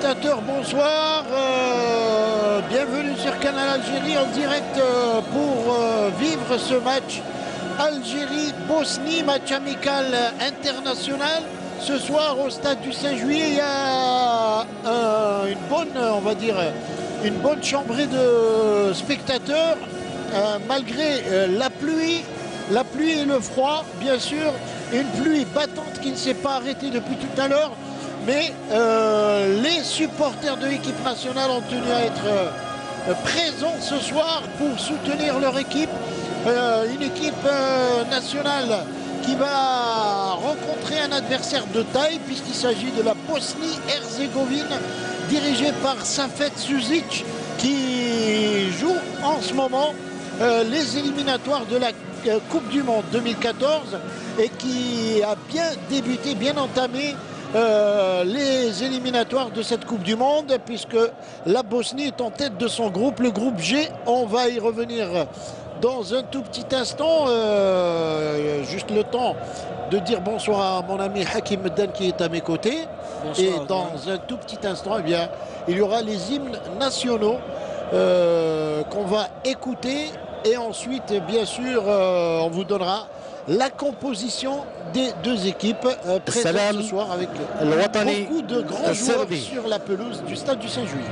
téléspectateurs, bonsoir. Bienvenue sur Canal Algérie en direct pour vivre ce match Algérie-Bosnie, match amical international. Ce soir au stade du 5 juillet, il y a une bonne, on va dire, une bonne chambrée de spectateurs malgré la pluie et le froid, bien sûr, une pluie battante qui ne s'est pas arrêtée depuis tout à l'heure. Mais les supporters de l'équipe nationale ont tenu à être présents ce soir pour soutenir leur équipe. Une équipe nationale qui va rencontrer un adversaire de taille puisqu'il s'agit de la Bosnie-Herzégovine dirigée par Safet Suzic qui joue en ce moment les éliminatoires de la Coupe du Monde 2014 et qui a bien débuté, bien entamé les éliminatoires de cette Coupe du Monde puisque la Bosnie est en tête de son groupe, le groupe G. On va y revenir dans un tout petit instant, juste le temps de dire bonsoir à mon ami Hakim Meddan qui est à mes côtés. Bonsoir, et dans un tout petit instant, eh bien, il y aura les hymnes nationaux qu'on va écouter et ensuite, bien sûr, on vous donnera la composition des deux équipes présentes ce soir avec beaucoup de grands joueurs sur la pelouse du stade du 5 juillet.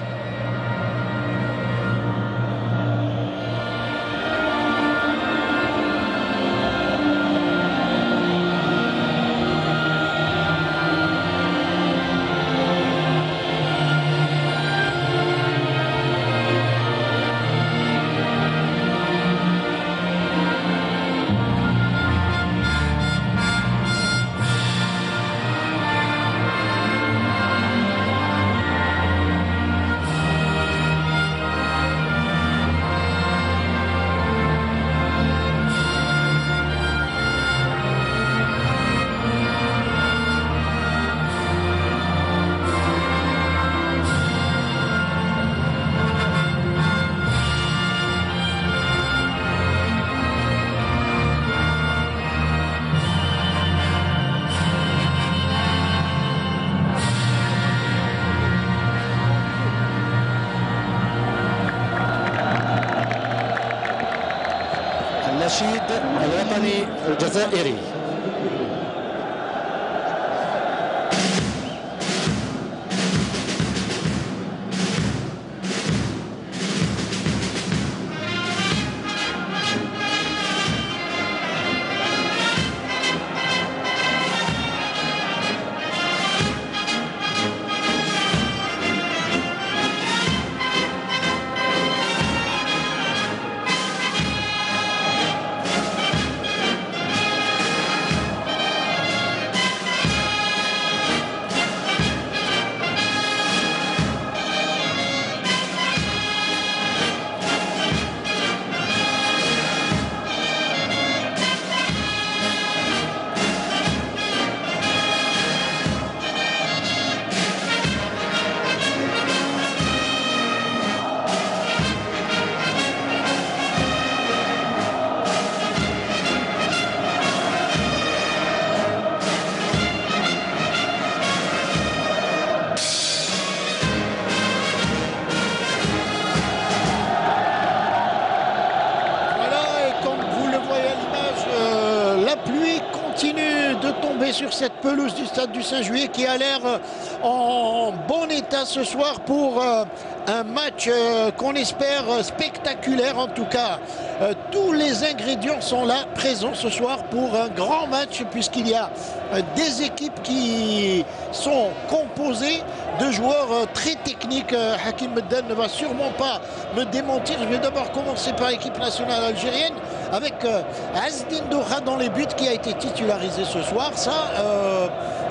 النشيد الوطني الجزائري. Sur cette pelouse du stade du 5 juillet qui a l'air en bon état ce soir pour un match qu'on espère spectaculaire. En tout cas, tous les ingrédients sont là, présents ce soir pour un grand match puisqu'il y a des équipes qui sont composées de joueurs très techniques. Hakim Meddan ne va sûrement pas me démentir. Je vais d'abord commencer par l'équipe nationale algérienne avec Azdin Doha dans les buts qui a été titularisé ce soir. Ça,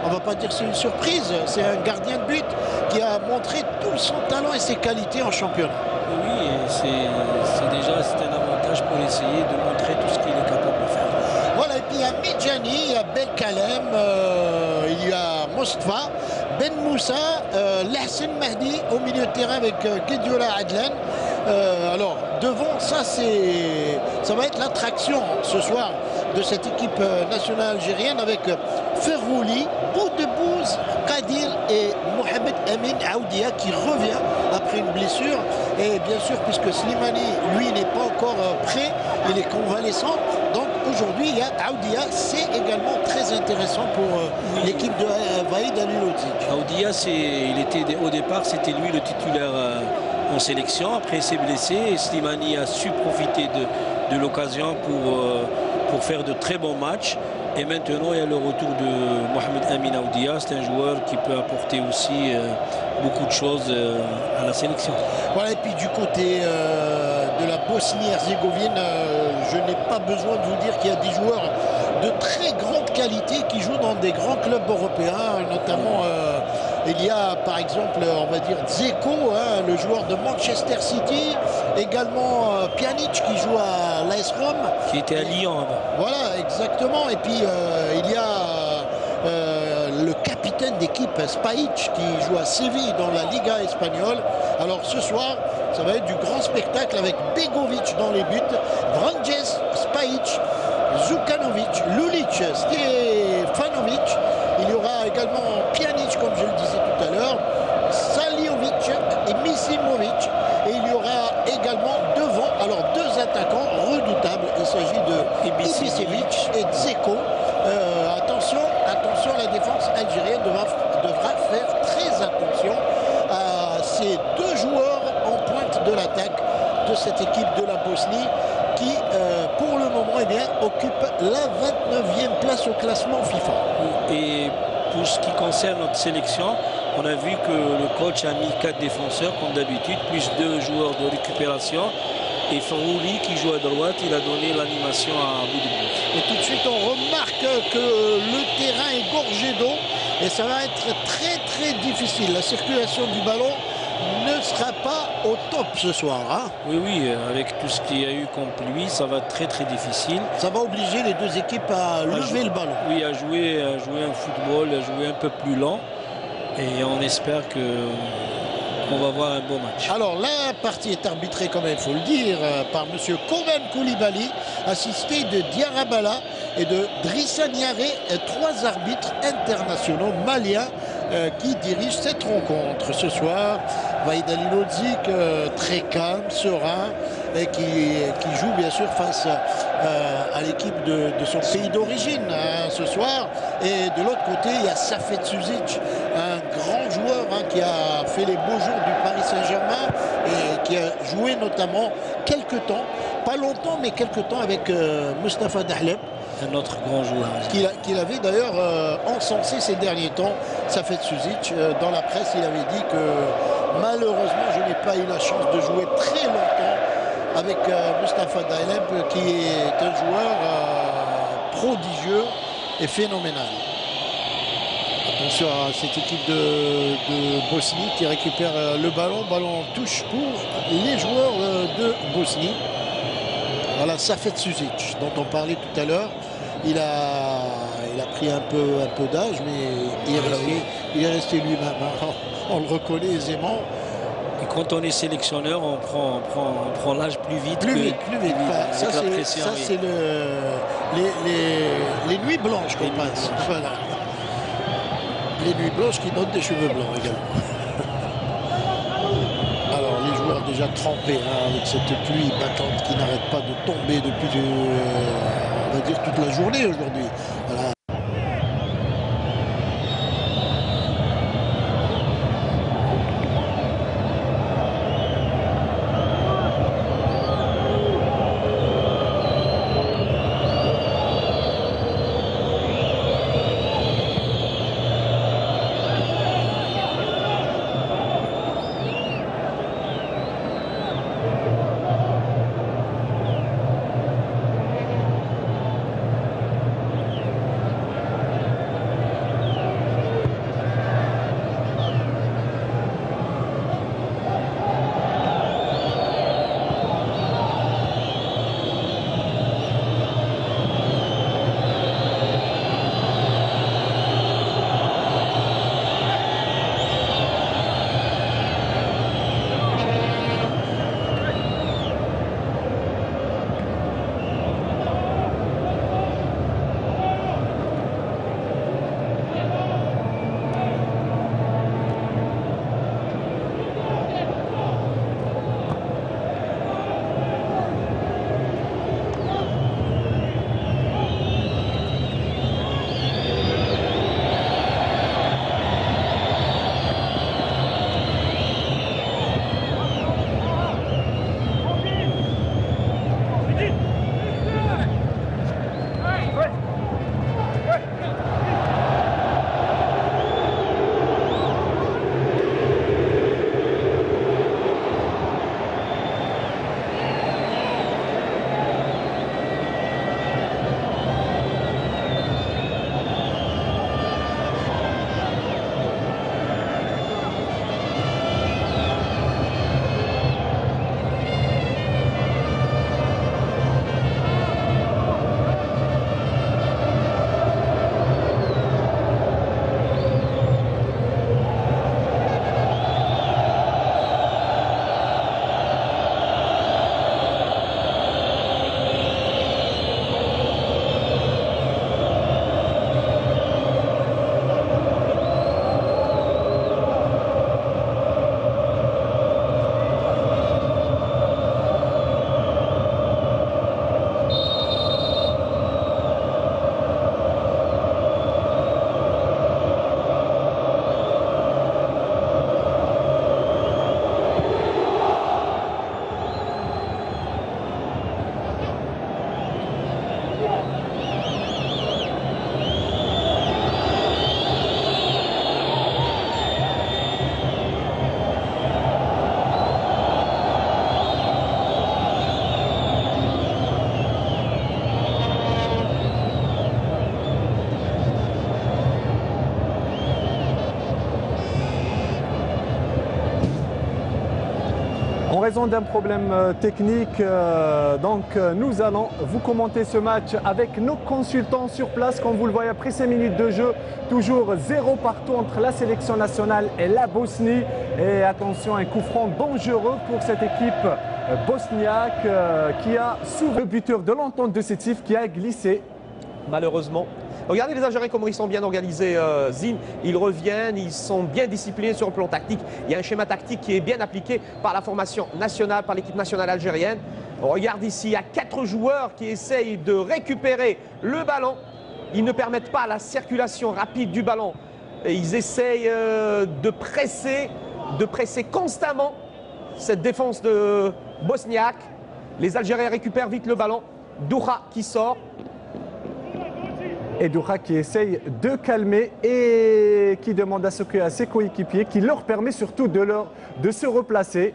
on va pas dire que c'est une surprise, c'est un gardien de but qui a montré tout son talent et ses qualités en championnat. Oui, c'est un avantage pour essayer de montrer tout ce qu'il est capable de faire. Voilà, et puis il y a Medjani, il y a Belkalem, il y a Mostafa, Ben Moussa, Lahsen Mahdi au milieu de terrain avec Guediola Adlan. Alors devant, ça va être l'attraction ce soir de cette équipe nationale algérienne avec Ferrouli, Boudebouz, Kadir et Mohamed Amin Aoudia qui revient après une blessure. Et bien sûr, puisque Slimani, lui, n'est pas encore prêt, il est convalescent. Donc aujourd'hui, il y a Aoudia, c'est également très intéressant pour l'équipe de Vahid Halilodzic. Aoudia, au départ, c'était lui le titulaire en sélection. Après, il s'est blessé et Slimani a su profiter de l'occasion pour faire de très bons matchs. Et maintenant, il y a le retour de Mohamed Amin Aoudia. C'est un joueur qui peut apporter aussi beaucoup de choses à la sélection. Voilà, et puis du côté de la Bosnie-Herzégovine, je n'ai pas besoin de vous dire qu'il y a des joueurs de très grande qualité qui jouent dans des grands clubs européens, notamment il y a par exemple, on va dire Dzeko, hein, le joueur de Manchester City, également Pjanic qui joue à l'AS Rome. Qui était à Lyon avant. Voilà, exactement. Et puis il y a le capitaine d'équipe Spajic qui joue à Séville dans la Liga espagnole. Alors ce soir, ça va être du grand spectacle avec Begovic dans les buts, Vranjes, Spajic, Zukanovic, Lulic, Stefanovic. Il y aura également Pjanic, comme je le disais tout à l'heure, Saliovic et Misimovic. Et il y aura également devant, alors deux attaquants redoutables. Il s'agit de Ibisevic et Dzeko. Attention, la défense algérienne devra faire très attention à ces deux joueurs en pointe de l'attaque de cette équipe de la Bosnie qui, pour le moment, occupe la 29e place au classement FIFA. Et pour ce qui concerne notre sélection, on a vu que le coach a mis 4 défenseurs comme d'habitude, plus 2 joueurs de récupération. Et Ferrouli qui joue à droite, il a donné l'animation à Boudebouz. Et tout de suite, on remarque que le terrain est gorgé d'eau et ça va être très très difficile. La circulation du ballon ne sera pas au top ce soir. Hein. Oui, avec tout ce qu'il y a eu comme pluie, ça va être très très difficile. Ça va obliger les deux équipes à lever le ballon. Oui, à jouer un football, à jouer un peu plus lent. Et on espère qu'on va voir un beau match. Alors la partie est arbitrée, comme il faut le dire, par M. Koven Koulibaly, assisté de Diarabala et de Drissa Niaré, 3 arbitres internationaux maliens qui dirigent cette rencontre ce soir. Vahid Halilodzic, très calme, serein, et qui joue bien sûr face à l'équipe de son pays d'origine hein, ce soir. Et de l'autre côté, il y a Safet Suzic, un grand joueur hein, qui a fait les beaux jours du Paris Saint-Germain et qui a joué notamment quelques temps, pas longtemps, mais quelques temps avec Mustapha Dahlem. Un autre grand joueur. Qu'il avait d'ailleurs encensé ces derniers temps, Safet Suzic. Dans la presse, il avait dit que malheureusement, je n'ai pas eu la chance de jouer très longtemps avec Mustapha Dahlem, qui est un joueur prodigieux et phénoménal. Attention à cette équipe de Bosnie qui récupère le ballon. Ballon en touche pour les joueurs de Bosnie. Voilà, Safet Suzic, dont on parlait tout à l'heure. Il a pris un peu d'âge, mais il est resté lui-même. On le reconnaît aisément. Et quand on est sélectionneur, on prend l'âge plus vite. Plus vite. Ça, c'est les nuits blanches qu'on passe. Voilà. Les nuits blanches qui donnent des cheveux blancs également. Alors, les joueurs déjà trempés hein, avec cette pluie battante qui n'arrête pas de tomber depuis, on va dire, toute la journée aujourd'hui. Voilà. raison d'un problème technique, nous allons vous commenter ce match avec nos consultants sur place. Comme vous le voyez, après 5 minutes de jeu, toujours 0 partout entre la sélection nationale et la Bosnie. Et attention, un coup franc dangereux pour cette équipe bosniaque qui a souvent le buteur de l'entente de Sétif qui a glissé. Malheureusement. Regardez les Algériens comment ils sont bien organisés, Zine. Ils reviennent, ils sont bien disciplinés sur le plan tactique. Il y a un schéma tactique qui est bien appliqué par la formation nationale, par l'équipe nationale algérienne. On regarde ici, il y a 4 joueurs qui essayent de récupérer le ballon. Ils ne permettent pas la circulation rapide du ballon. Et ils essayent de presser constamment cette défense de Bosniaque. Les Algériens récupèrent vite le ballon. Douha qui sort. Et Douha qui essaye de calmer et qui demande à ses coéquipiers, qui leur permet surtout de se replacer.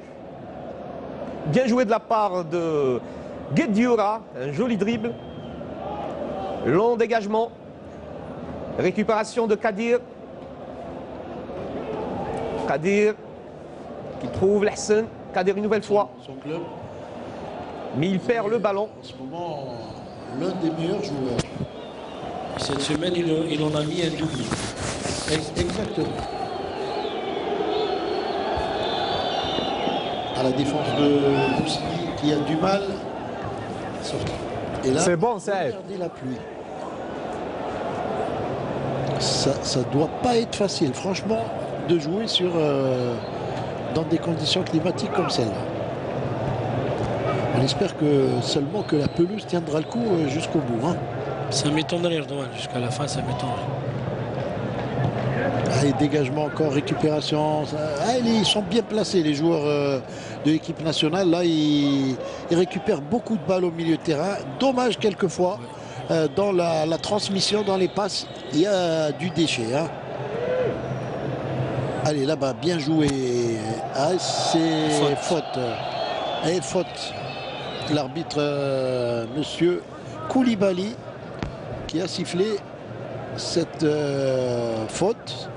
Bien joué de la part de Guedioura, un joli dribble. Long dégagement. Récupération de Kadir. Kadir qui trouve l'Hassan. Kadir une nouvelle fois. Son club. Mais il perd le ballon. En ce moment, l'un des meilleurs joueurs. Cette semaine, il en a mis un doublé. Exactement. À la défense de Bosnie qui a du mal à sortir. Et là, c'est bon, ça aide. Regardez la pluie. Ça doit pas être facile, franchement, de jouer dans des conditions climatiques comme celle-là. On espère seulement que la pelouse tiendra le coup jusqu'au bout. Hein. Ça m'étonnerait, Erdogan. Jusqu'à la fin, ça m'étonnerait. Allez, dégagement encore, récupération. Ils sont bien placés, les joueurs de l'équipe nationale. Là, ils récupèrent beaucoup de balles au milieu de terrain. Dommage quelquefois, dans la transmission, dans les passes, il y a du déchet. Hein. Allez, là-bas, bien joué. Ah, c'est faute. Et faute. L'arbitre, monsieur Koulibaly, qui a sifflé cette faute.